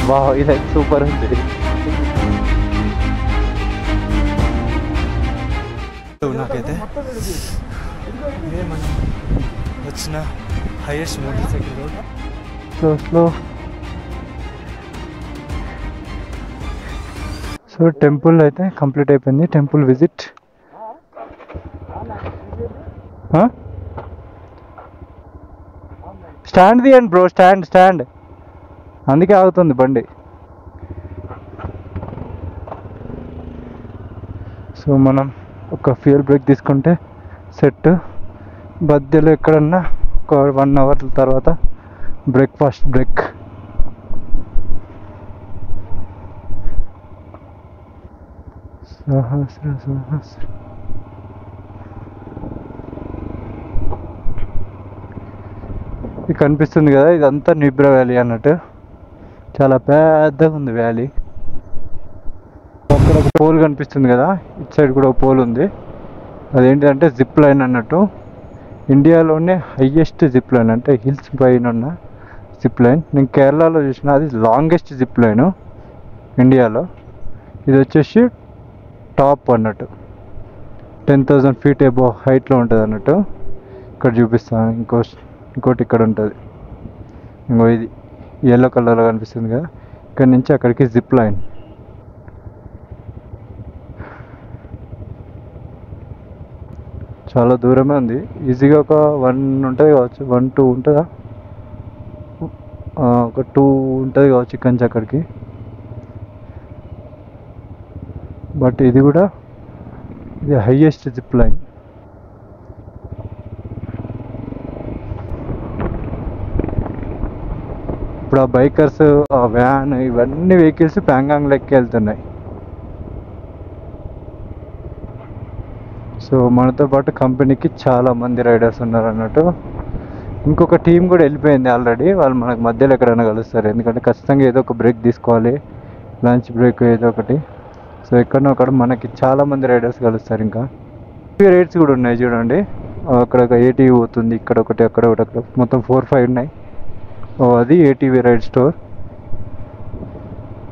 Wow, ఇది super ఉంది. నాకైతే ఇదే మనం వచ్చిన highest motor cycle road. Slow slow. So temple అయితే కంప్లీట్ అయిపోయింది. Temple visit. స్టాండ్ తీయండి బ్రో, స్టాండ్. అందుకే ఆగుతుంది బండి. సో మనం ఒక ఫ్యూయల్ బ్రేక్ తీసుకుంటే సెట్. మధ్యలో ఎక్కడన్నా ఒక 1 అవర్ తర్వాత బ్రేక్ఫాస్ట్ బ్రేక్. సహస్ర ఇది కనిపిస్తుంది కదా, ఇదంతా నిబ్రా వ్యాలీ అన్నట్టు. చాలా పెద్దగా ఉంది వ్యాలీ. అక్కడ ఒక పోల్ కనిపిస్తుంది కదా, ఇటు సైడ్ కూడా ఒక పోల్ ఉంది. అదేంటిదంటే జిప్ లైన్ అన్నట్టు. ఇండియాలోనే హైయెస్ట్ జిప్ లైన్, అంటే హిల్స్ పైన ఉన్న జిప్ లైన్. నేను కేరళలో చూసిన, అది లాంగెస్ట్ జిప్ లైన్ ఇండియాలో. ఇది వచ్చేసి టాప్ అన్నట్టు, 10,000 feet అబోవ్ హైట్లో ఉంటుంది అన్నట్టు. ఇక్కడ చూపిస్తాను. ఇంకోటి ఇక్కడ ఉంటుంది. ఇది ఎల్లో కలర్లో కనిపిస్తుంది కదా, ఇక్కడ నుంచి అక్కడికి జిప్ లైన్. చాలా దూరమే ఉంది. ఈజీగా ఒక 1 ఉంటుంది కావచ్చు, 1-2 ఉంటుందా, ఒక 2 ఉంటుంది కావచ్చు ఇక్కడి నుంచి అక్కడికి. బట్ ఇది కూడా ఇది హైయెస్ట్ జిప్ లైన్. ఇప్పుడు ఆ బైకర్స్, ఆ వ్యాన్, ఇవన్నీ వెహికల్స్ ప్యాంగాంగ్ లెక్కి వెళ్తున్నాయి. సో మనతో పాటు కంపెనీకి చాలా మంది రైడర్స్ ఉన్నారు అన్నట్టు. ఇంకొక టీం కూడా వెళ్ళిపోయింది ఆల్రెడీ. వాళ్ళు మనకు మధ్యలో ఎక్కడైనా కలుస్తారు, ఎందుకంటే ఖచ్చితంగా ఏదో ఒక బ్రేక్ తీసుకోవాలి, లంచ్ బ్రేక్ ఏదో ఒకటి. సో ఎక్కడనో అక్కడ మనకి చాలా మంది రైడర్స్ కలుస్తారు. ఇంకా రైడ్స్ కూడా ఉన్నాయి చూడండి. అక్కడ ఒక ఏటీవీ పోతుంది, ఇక్కడ ఒకటి, అక్కడ ఒకటి, అక్కడ మొత్తం 4-5 ఉన్నాయి. అది ఏటీవీ రైడ్ స్టోర్.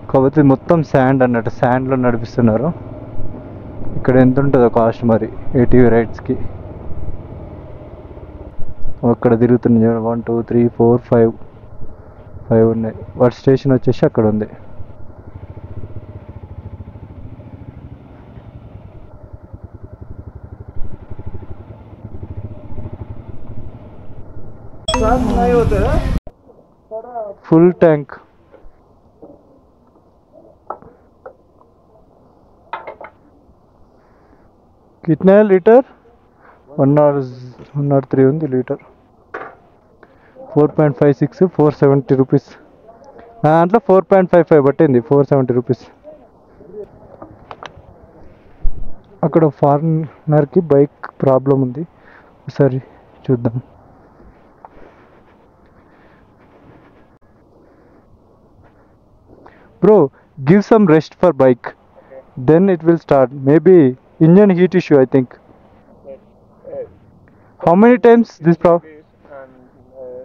కాకపోతే మొత్తం శాండ్ అన్నట్టు, శాండ్లో నడిపిస్తున్నారు. ఇక్కడ ఎంత ఉంటుందో కాస్ట్ మరి ఏటీవీ రైడ్స్కి. అక్కడ తిరుగుతున్నాయి 1 2 3 4 5 ఉన్నాయి. వాటి స్టేషన్ వచ్చేసి అక్కడ ఉంది. Full tank. कितना है लीटर? 103 ఉంది లీటర్. 4.56 470 రూపీస్. దాంట్లో 4.55 పట్టింది, 470 రూపీస్. అక్కడ ఫారినర్కి బైక్ ప్రాబ్లం ఉంది, ఒకసారి చూద్దాం. Bro, give some rest for bike. Okay. Then it will start. Maybe engine heat issue, I think. Yes. Yes. How many times this problem? And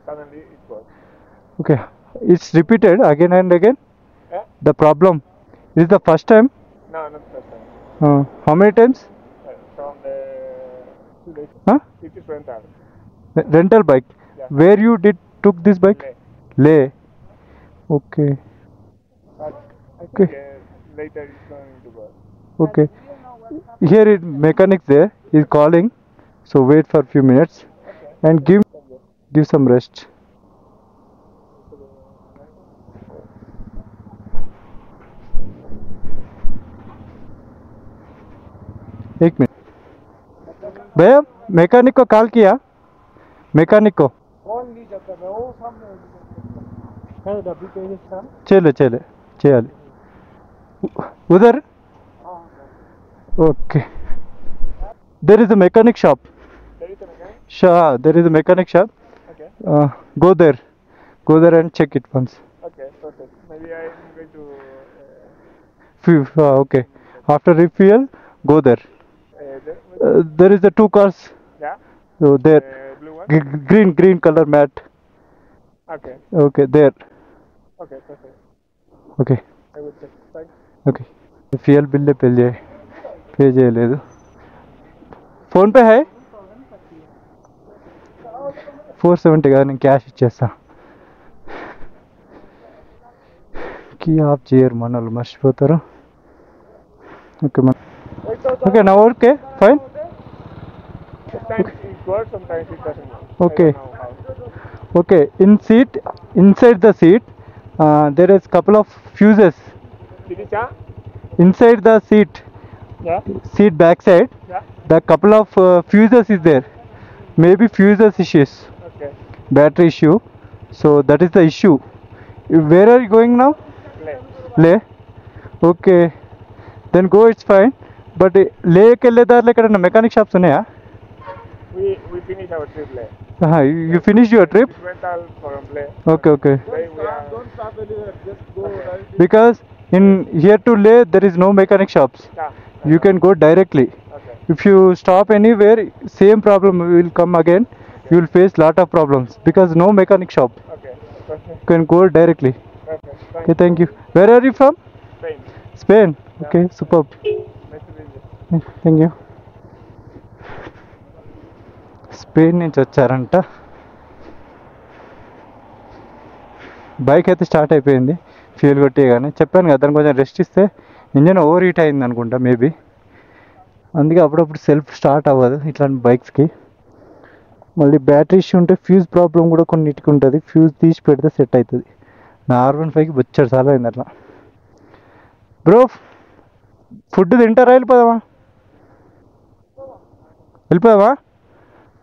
suddenly it was. Okay. It's repeated again and again? Yeah? The problem. Is it the first time? No, not first time. How many times? From the 2 days. Huh? It is rental. Rental bike. Yeah. Where you took this bike? Leh. Okay. Okay. Later it's going to work. Okay. Here is mechanic there. He's calling. So wait for a few minutes. Okay. And give some rest. एक minute भैया, mechanic को call किया? Mechanic को कौन नहीं जाता है वो सामने है डब्ल्यू के साथ चले చేయాలి उधर. Okay. There is a mechanic shop. There is a mechanic? There is a mechanic shop. Okay. Go there and check it once. Okay, perfect. Maybe I am going to okay. After refuel, go there. There is the 2 cars. Yeah. So there. Blue one. Green color mat. Okay. Okay, there. Okay, perfect. Okay I will check. Thanks. Okay fuel బిల్లే pay చేయలేదు. PhonePe హై 470 కదా, నేను cash ఇచ్చేస్తా. Key of చేయరు మన వాళ్ళు, మర్చిపోతారు. ఓకే ఓకే నా okay fine. Sometimes it works, sometimes it doesn't work. Okay. I don't know how. Okay, inside the seat, there is couple of fuses. Sirisha? Inside the Yeah. seat backside, Yeah. the couple of fuses is there. Maybe fuses issues, Okay. battery issue. So that is the issue. Where are you going now? Leh. Leh. Okay, then go. It's fine. But లేకి వెళ్ళే దారిలో ఎక్కడన్నా mechanic shops ఉన్నాయా? We finished our trip Leh. You finished your trip? We went all from Leh. Okay. Leh, we are. Don't stop anywhere, just go right. Because in here to Leh there is no mechanic shops. Yeah. You can go directly. Okay. If you stop anywhere, same problem will come again. You will face lot of problems because no mechanic shop. Okay. You can go directly. Okay. Okay, thank you. Where are you from? Spain. Spain. Okay, superb. Nice to meet you. Thank you. Spain నుంచి వచ్చారంట. Bike అయితే start అయిపోయింది fuel కొట్టేయగానే. చెప్పాను కదా దాన్ని కొంచెం rest ఇస్తే engine over heat అయింది అనుకుంటా మేబీ, అందుకే అప్పుడప్పుడు సెల్ఫ్ స్టార్ట్ అవ్వదు ఇట్లాంటి బైక్స్కి. మళ్ళీ బ్యాటరీ ఇష్యూ ఉంటే ఫ్యూజ్ ప్రాబ్లం కూడా కొన్నిటికి ఉంటుంది, ఫ్యూజ్ తీసి పెడితే సెట్ అవుతుంది. నా R15కి బొచ్చాడు చాలా అయింది అట్లా. బ్రో ఫుడ్ తింటారా? వెళ్ళిపోదామా?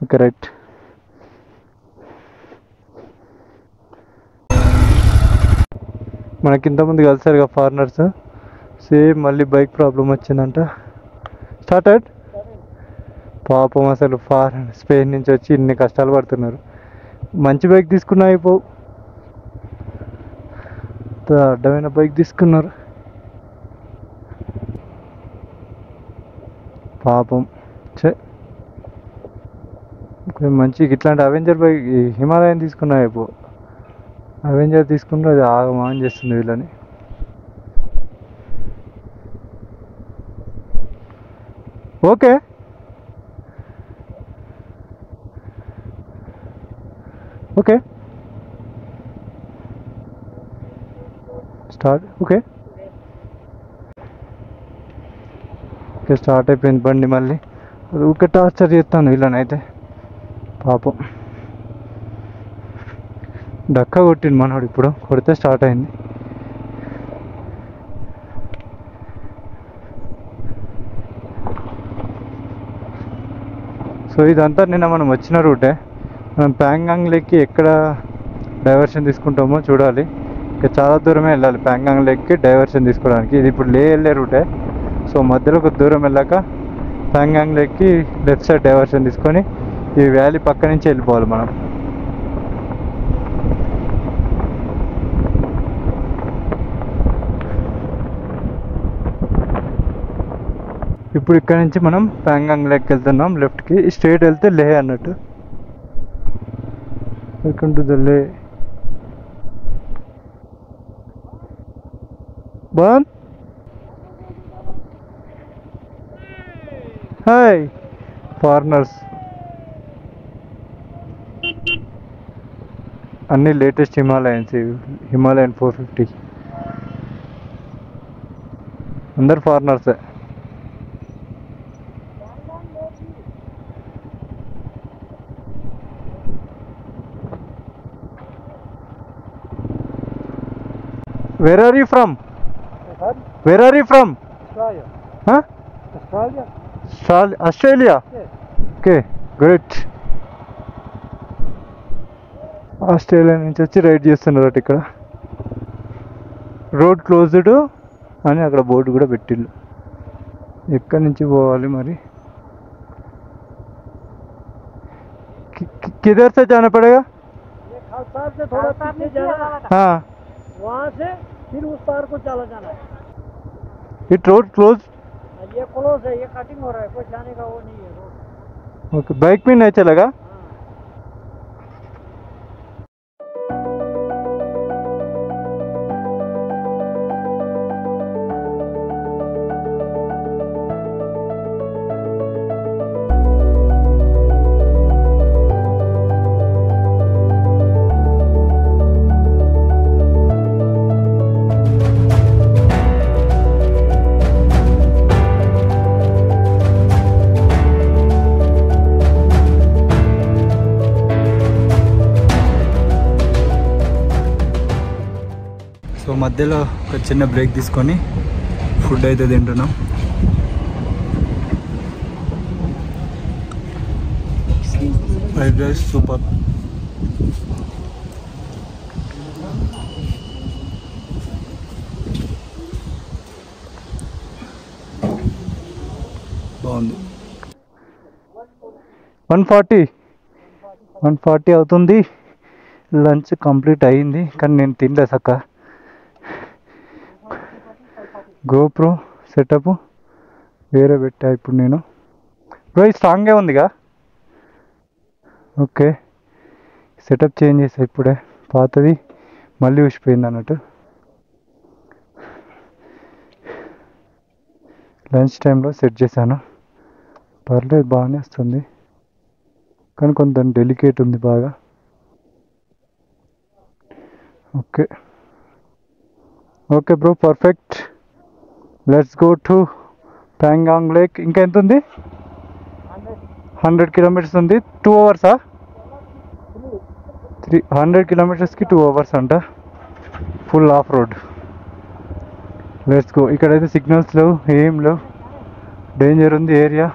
Okay right. మనకి ఇంతకుముందు కలిసారుగా ఫారినర్స్, సేమ్ మళ్ళీ బైక్ ప్రాబ్లం వచ్చిందంట. స్టార్టెడ్ పాపం అసలు స్పెయిన్ నుంచి వచ్చి ఇన్ని కష్టాలు పడుతున్నారు. మంచి బైక్ తీసుకున్నా అయిపోవు, అడ్డమైన బైక్ తీసుకున్నారు పాపం. మంచి ఇట్లాంటి అవెంజర్ బైక్ హిమాలయన్ తీసుకున్నా అయిపో. అవెంజర్ తీసుకుంటే అది ఆగమాన్ చేస్తుంది వీళ్ళని. Okay okay start. Okay okay start అయిపోయింది బండి. మళ్ళీ అది ఊకే టార్చర్ చేస్తాను వీళ్ళని అయితే పాపం. డక్కా కొట్టిండు మనోడు, ఇప్పుడు కొడితే స్టార్ట్ అయింది. సో ఇదంతా నిన్న మనం వచ్చిన రూటే. మనం ప్యాంగాంగ్ లేక్కి ఎక్కడ డైవర్షన్ తీసుకుంటామో చూడాలి. ఇంకా చాలా దూరమే వెళ్ళాలి ప్యాంగాంగ్ లేక్కి డైవర్షన్ తీసుకోవడానికి. ఇది ఇప్పుడు లే వెళ్ళే రూటే. సో మధ్యలో ఒక దూరం వెళ్ళాక ప్యాంగాంగ్ లేక్కి లెఫ్ట్ సైడ్ డైవర్షన్ తీసుకొని ఈ వ్యాలీ పక్క నుంచి వెళ్ళిపోవాలి మనం. ఇప్పుడు ఇక్కడ నుంచి మనం ప్యాంగాంగ్ లేక్కి వెళ్తున్నాం. లెఫ్ట్కి స్ట్రైట్ వెళ్తే లే అన్నట్టు. వెల్కమ్ టు ద లే. బాన్ హాయ్ ఫారినర్స్. అన్ని లేటెస్ట్ హిమాలయన్స్, హిమాలయన్ 450. అందరు ఫారినర్సే. Where are you from? Where are you from? Australia. Huh? Australia? Australia? Yes. Okay, great. Australia నుంచి వచ్చి రైడ్ చేస్తున్నారు అటు. ఇక్కడ రోడ్ క్లోజ్డ్ అని అక్కడ బోర్డు కూడా పెట్టిళ్ళు. ఎక్కడి నుంచి పోవాలి మరి? किधर से जाना पड़ेगा? ये खालसा से थोड़ा पीछे जाना, हाँ, वहाँ से फिर उस पार को चला जाना है. It road close. ये क्लोज है, ये कटिंग हो रहा है, कोई जाने का वो नहीं है रोड. ओके, बाइक में नहीं चलेगा? సో మధ్యలో ఒక చిన్న బ్రేక్ తీసుకొని ఫుడ్ అయితే తింటున్నాం. Fried rice super. బాగుంది. 140 అవుతుంది. లంచ్ కంప్లీట్ అయ్యింది కానీ నేను తినలే సక్క. గోప్రో సెటప్ వేరే పెట్టా ఇప్పుడు నేను. బ్రో ఇది స్ట్రాంగ్గా ఉందిగా. ఓకే సెటప్ చేంజ్ చేసా ఇప్పుడే, పాతది మళ్ళీ ఊసిపోయింది అన్నట్టు. లంచ్ టైంలో సెట్ చేశాను. పర్లేదు బాగానే వస్తుంది కానీ కొంచెం డెలికేట్ ఉంది బాగా. Okay okay bro perfect. Let's go to Pangong lake. ఇంకా ఎంత ఉంది? 100 కిలోమీటర్స్ ఉంది. 2 అవర్సా? 100 కిలోమీటర్స్కి 2 అవర్స్ అంట. Full of road. Let's go. ఇక్కడైతే సిగ్నల్స్ లేవు, ఏం లేవు, డేంజర్ ఉంది ఏరియా.